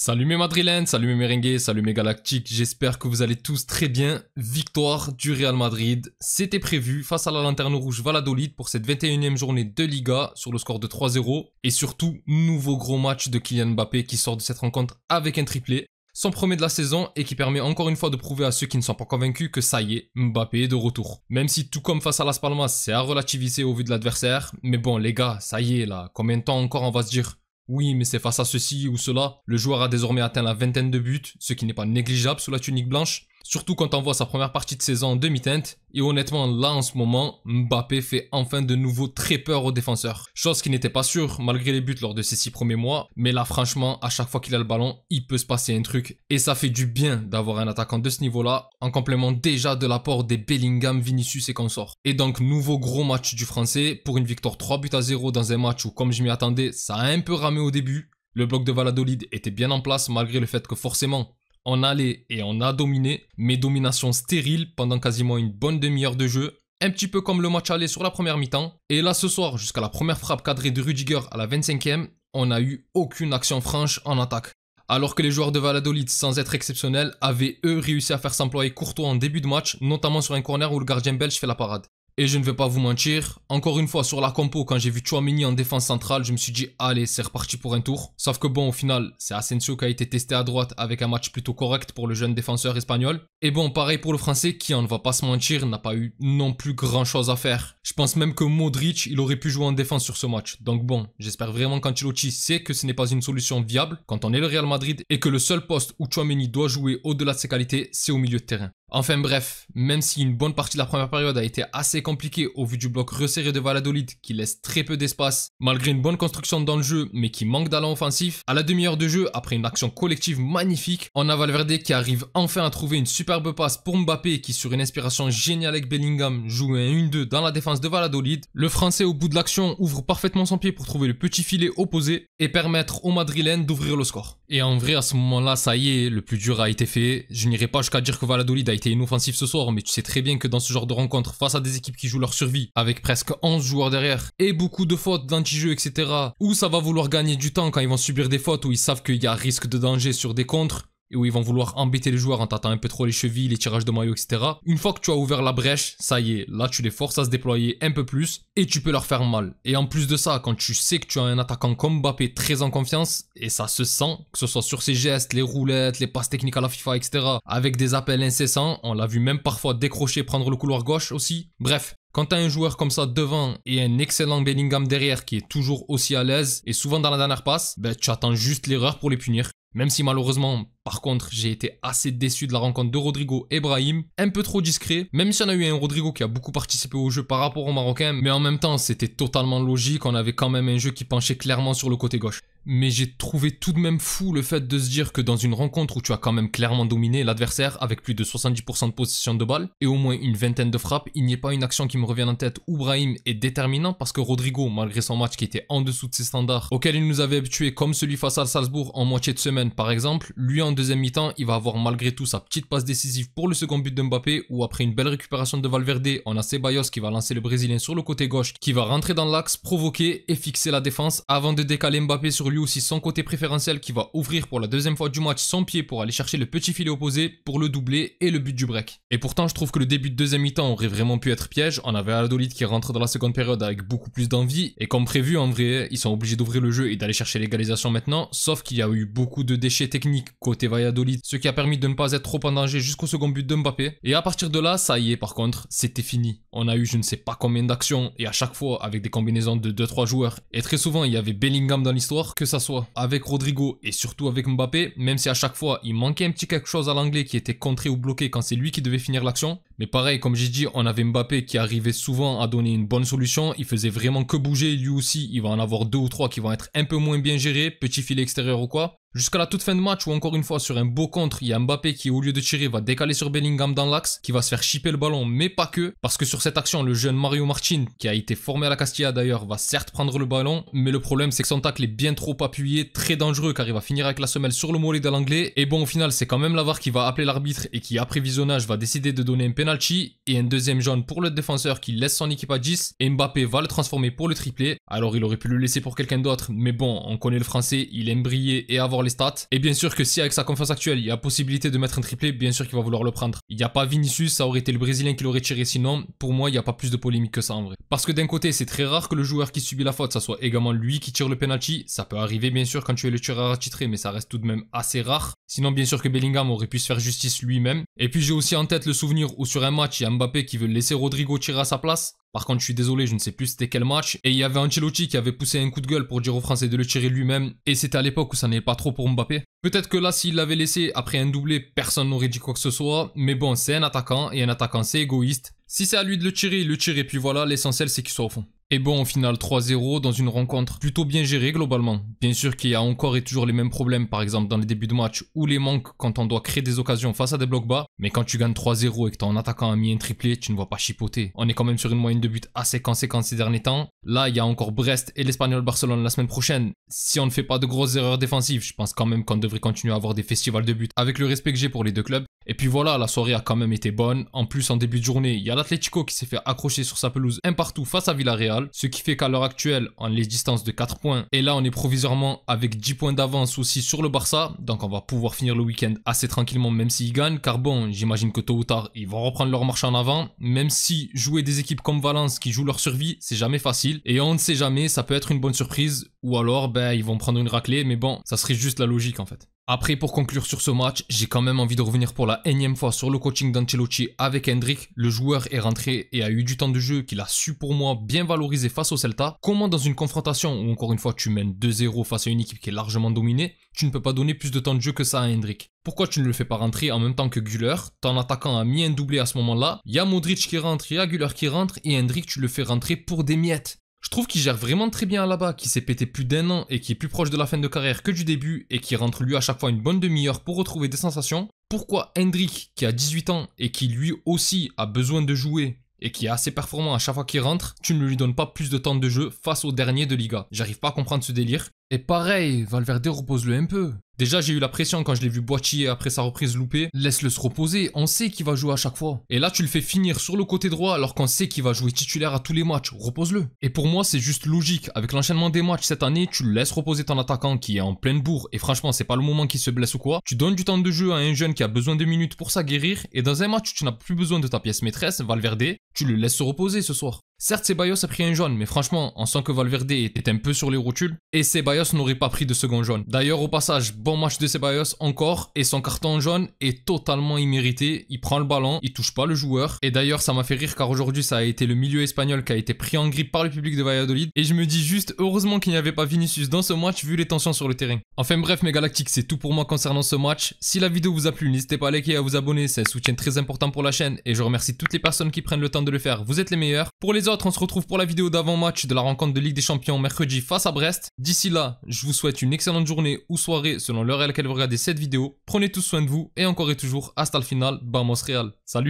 Salut mes madrilènes, salut mes merengues, salut mes galactiques, j'espère que vous allez tous très bien. Victoire du Real Madrid, c'était prévu face à la Lanterne Rouge Valladolid pour cette 21e journée de Liga sur le score de 3-0. Et surtout, nouveau gros match de Kylian Mbappé qui sort de cette rencontre avec un triplé. Son premier de la saison et qui permet encore une fois de prouver à ceux qui ne sont pas convaincus que ça y est, Mbappé est de retour. Même si tout comme face à Las Palmas, c'est à relativiser au vu de l'adversaire. Mais bon les gars, ça y est là, combien de temps encore on va se dire oui, mais c'est face à ceci ou cela. Le joueur a désormais atteint la vingtaine de buts, ce qui n'est pas négligeable sous la tunique blanche. Surtout quand on voit sa première partie de saison en demi-teinte. Et honnêtement, là en ce moment, Mbappé fait enfin de nouveau très peur aux défenseurs. Chose qui n'était pas sûre malgré les buts lors de ses 6 premiers mois. Mais là franchement, à chaque fois qu'il a le ballon, il peut se passer un truc. Et ça fait du bien d'avoir un attaquant de ce niveau-là, en complément déjà de l'apport des Bellingham, Vinicius et consorts. Et donc nouveau gros match du français pour une victoire 3-0 dans un match où, comme je m'y attendais, ça a un peu ramé au début. Le bloc de Valladolid était bien en place malgré le fait que forcément, on allait et on a dominé, mais domination stérile pendant quasiment une bonne demi-heure de jeu, un petit peu comme le match aller sur la première mi-temps. Et là ce soir, jusqu'à la première frappe cadrée de Rudiger à la 25e, on n'a eu aucune action franche en attaque. Alors que les joueurs de Valladolid, sans être exceptionnels, avaient eux réussi à faire s'employer Courtois en début de match, notamment sur un corner où le gardien belge fait la parade. Et je ne vais pas vous mentir, encore une fois sur la compo, quand j'ai vu Tchouaméni en défense centrale, je me suis dit allez c'est reparti pour un tour. Sauf que bon au final, c'est Asensio qui a été testé à droite avec un match plutôt correct pour le jeune défenseur espagnol. Et bon pareil pour le français qui, on ne va pas se mentir, n'a pas eu non plus grand chose à faire. Je pense même que Modric, il aurait pu jouer en défense sur ce match. Donc bon, j'espère vraiment qu'Ancelotti sait que ce n'est pas une solution viable quand on est le Real Madrid et que le seul poste où Tchouaméni doit jouer au-delà de ses qualités, c'est au milieu de terrain. Enfin bref, même si une bonne partie de la première période a été assez compliquée au vu du bloc resserré de Valladolid qui laisse très peu d'espace, malgré une bonne construction dans le jeu mais qui manque d'allant offensif, à la demi-heure de jeu, après une action collective magnifique, on a Valverde qui arrive enfin à trouver une superbe passe pour Mbappé qui sur une inspiration géniale avec Bellingham joue un 1-2 dans la défense de Valladolid. Le français au bout de l'action ouvre parfaitement son pied pour trouver le petit filet opposé et permettre aux Madrilènes d'ouvrir le score. Et en vrai à ce moment-là, ça y est, le plus dur a été fait. Je n'irai pas jusqu'à dire que Valladolid a été inoffensif ce soir, mais tu sais très bien que dans ce genre de rencontre, face à des équipes qui jouent leur survie, avec presque 11 joueurs derrière, et beaucoup de fautes, d'anti-jeu, etc., où ça va vouloir gagner du temps quand ils vont subir des fautes, où ils savent qu'il y a risque de danger sur des contres, et où ils vont vouloir embêter les joueurs en tâtant un peu trop les chevilles, les tirages de maillot, etc. Une fois que tu as ouvert la brèche, ça y est, là tu les forces à se déployer un peu plus, et tu peux leur faire mal. Et en plus de ça, quand tu sais que tu as un attaquant comme Mbappé très en confiance, et ça se sent, que ce soit sur ses gestes, les roulettes, les passes techniques à la FIFA, etc., avec des appels incessants, on l'a vu même parfois décrocher, prendre le couloir gauche aussi. Bref, quand tu as un joueur comme ça devant et un excellent Bellingham derrière qui est toujours aussi à l'aise et souvent dans la dernière passe, ben tu attends juste l'erreur pour les punir. Même si malheureusement, par contre, j'ai été assez déçu de la rencontre de Rodrigo et Brahim, un peu trop discret, même si on a eu un Rodrigo qui a beaucoup participé au jeu par rapport au Marocain, mais en même temps c'était totalement logique, on avait quand même un jeu qui penchait clairement sur le côté gauche. Mais j'ai trouvé tout de même fou le fait de se dire que dans une rencontre où tu as quand même clairement dominé l'adversaire avec plus de 70% de possession de balle et au moins une vingtaine de frappes, il n'y ait pas une action qui me revienne en tête où Brahim est déterminant parce que Rodrigo, malgré son match qui était en dessous de ses standards, auquel il nous avait habitués comme celui face à Salzbourg en moitié de semaine par exemple, lui en deuxième mi-temps, il va avoir malgré tout sa petite passe décisive pour le second but de Mbappé où après une belle récupération de Valverde, on a Ceballos qui va lancer le Brésilien sur le côté gauche, qui va rentrer dans l'axe, provoquer et fixer la défense avant de décaler Mbappé sur lui aussi son côté préférentiel qui va ouvrir pour la deuxième fois du match son pied pour aller chercher le petit filet opposé pour le doubler et le but du break. Et pourtant je trouve que le début de deuxième mi-temps aurait vraiment pu être piège, on avait Valladolid qui rentre dans la seconde période avec beaucoup plus d'envie et comme prévu en vrai, ils sont obligés d'ouvrir le jeu et d'aller chercher l'égalisation maintenant, sauf qu'il y a eu beaucoup de déchets techniques côté Valladolid, ce qui a permis de ne pas être trop en danger jusqu'au second but de Mbappé. Et à partir de là, ça y est par contre, c'était fini. On a eu je ne sais pas combien d'actions et à chaque fois avec des combinaisons de 2-3 joueurs. Et très souvent il y avait Bellingham dans l'histoire, que ça soit avec Rodrigo et surtout avec Mbappé, même si à chaque fois il manquait un petit quelque chose à l'anglais qui était contré ou bloqué quand c'est lui qui devait finir l'action. Mais pareil, comme j'ai dit, on avait Mbappé qui arrivait souvent à donner une bonne solution, il faisait vraiment que bouger, lui aussi il va en avoir 2 ou 3 qui vont être un peu moins bien gérés, petit filet extérieur ou quoi. Jusqu'à la toute fin de match où encore une fois sur un beau contre, il y a Mbappé qui au lieu de tirer va décaler sur Bellingham dans l'axe, qui va se faire chipper le ballon mais pas que, parce que sur cette action le jeune Mario Martin, qui a été formé à la Castilla d'ailleurs, va certes prendre le ballon, mais le problème c'est que son tacle est bien trop appuyé, très dangereux car il va finir avec la semelle sur le mollet de l'anglais, et bon au final c'est quand même la VAR qui va appeler l'arbitre et qui après visionnage va décider de donner un penalty et un deuxième jaune pour le défenseur qui laisse son équipe à 10, et Mbappé va le transformer pour le triplé. Alors il aurait pu le laisser pour quelqu'un d'autre, mais bon on connaît le français, il aime briller et avoir voir les stats. Et bien sûr que si avec sa confiance actuelle, il y a possibilité de mettre un triplé, bien sûr qu'il va vouloir le prendre. Il n'y a pas Vinicius, ça aurait été le Brésilien qui l'aurait tiré, sinon pour moi il n'y a pas plus de polémique que ça en vrai. Parce que d'un côté c'est très rare que le joueur qui subit la faute, ça soit également lui qui tire le penalty. Ça peut arriver bien sûr quand tu es le tireur attitré, mais ça reste tout de même assez rare. Sinon bien sûr que Bellingham aurait pu se faire justice lui-même. Et puis j'ai aussi en tête le souvenir où sur un match il y a Mbappé qui veut laisser Rodrigo tirer à sa place. Par contre, je suis désolé, je ne sais plus c'était quel match. Et il y avait Ancelotti qui avait poussé un coup de gueule pour dire aux Français de le tirer lui-même. Et c'était à l'époque où ça n'allait pas trop pour Mbappé. Peut-être que là, s'il l'avait laissé après un doublé, personne n'aurait dit quoi que ce soit. Mais bon, c'est un attaquant et un attaquant c'est égoïste. Si c'est à lui de le tirer, il le tire et puis voilà, l'essentiel c'est qu'il soit au fond. Et bon, au final, 3-0 dans une rencontre plutôt bien gérée globalement. Bien sûr qu'il y a encore et toujours les mêmes problèmes, par exemple dans les débuts de match ou les manques quand on doit créer des occasions face à des blocs bas. Mais quand tu gagnes 3-0 et que ton attaquant a mis un triplé, tu ne vas pas chipoter. On est quand même sur une moyenne de buts assez conséquente ces derniers temps. Là, il y a encore Brest et l'Espagnol Barcelone la semaine prochaine. Si on ne fait pas de grosses erreurs défensives, je pense quand même qu'on devrait continuer à avoir des festivals de buts avec le respect que j'ai pour les deux clubs. Et puis voilà, la soirée a quand même été bonne. En plus, en début de journée, il y a l'Atlético qui s'est fait accrocher sur sa pelouse un partout face à Villarreal. Ce qui fait qu'à l'heure actuelle, on les distance de 4 points. Et là, on est provisoirement avec 10 points d'avance aussi sur le Barça. Donc on va pouvoir finir le week-end assez tranquillement même s'ils gagnent. Car bon, j'imagine que tôt ou tard, ils vont reprendre leur marche en avant. Même si jouer des équipes comme Valence qui jouent leur survie, c'est jamais facile. Et on ne sait jamais, ça peut être une bonne surprise. Ou alors, ils vont prendre une raclée. Mais bon, ça serait juste la logique en fait. Après, pour conclure sur ce match, j'ai quand même envie de revenir pour la énième fois sur le coaching d'Ancelotti avec Endrick. Le joueur est rentré et a eu du temps de jeu qu'il a su pour moi bien valoriser face au Celta. Comment dans une confrontation où encore une fois tu mènes 2-0 face à une équipe qui est largement dominée, tu ne peux pas donner plus de temps de jeu que ça à Endrick? Pourquoi tu ne le fais pas rentrer en même temps que Güler? Ton attaquant a mis un doublé à ce moment-là. Il y a Modric qui rentre, il y a Güler qui rentre et Endrick tu le fais rentrer pour des miettes. Je trouve qu'il gère vraiment très bien là-bas, qui s'est pété plus d'1 an et qui est plus proche de la fin de carrière que du début et qui rentre lui à chaque fois une bonne demi-heure pour retrouver des sensations. Pourquoi Endrick, qui a 18 ans et qui lui aussi a besoin de jouer et qui est assez performant à chaque fois qu'il rentre, tu ne lui donnes pas plus de temps de jeu face au dernier de Liga? J'arrive pas à comprendre ce délire. Et pareil, Valverde repose-le un peu. Déjà, j'ai eu la pression quand je l'ai vu boitiller après sa reprise loupée. Laisse-le se reposer, on sait qu'il va jouer à chaque fois. Et là, tu le fais finir sur le côté droit alors qu'on sait qu'il va jouer titulaire à tous les matchs. Repose-le. Et pour moi, c'est juste logique. Avec l'enchaînement des matchs cette année, tu le laisses reposer ton attaquant qui est en pleine bourre. Et franchement, c'est pas le moment qu'il se blesse ou quoi. Tu donnes du temps de jeu à un jeune qui a besoin de minutes pour s'aguerrir. Et dans un match où tu n'as plus besoin de ta pièce maîtresse, Valverde, tu le laisses se reposer ce soir. Certes, Ceballos a pris un jaune, mais franchement, on sent que Valverde était un peu sur les rotules. Et Ceballos n'aurait pas pris de second jaune. D'ailleurs, au passage, bon match de Ceballos encore. Et son carton jaune est totalement immérité. Il prend le ballon, il touche pas le joueur. Et d'ailleurs, ça m'a fait rire car aujourd'hui, ça a été le milieu espagnol qui a été pris en grippe par le public de Valladolid. Et je me dis juste, heureusement qu'il n'y avait pas Vinicius dans ce match vu les tensions sur le terrain. Enfin bref, mes galactiques, c'est tout pour moi concernant ce match. Si la vidéo vous a plu, n'hésitez pas à liker et à vous abonner. C'est un soutien très important pour la chaîne. Et je remercie toutes les personnes qui prennent le temps de le faire. Vous êtes les meilleurs. Pour les autres, on se retrouve pour la vidéo d'avant-match de la rencontre de Ligue des Champions mercredi face à Brest. D'ici là, je vous souhaite une excellente journée ou soirée selon l'heure à laquelle vous regardez cette vidéo. Prenez tous soin de vous et encore et toujours, hasta le final, vamos Real. Salut!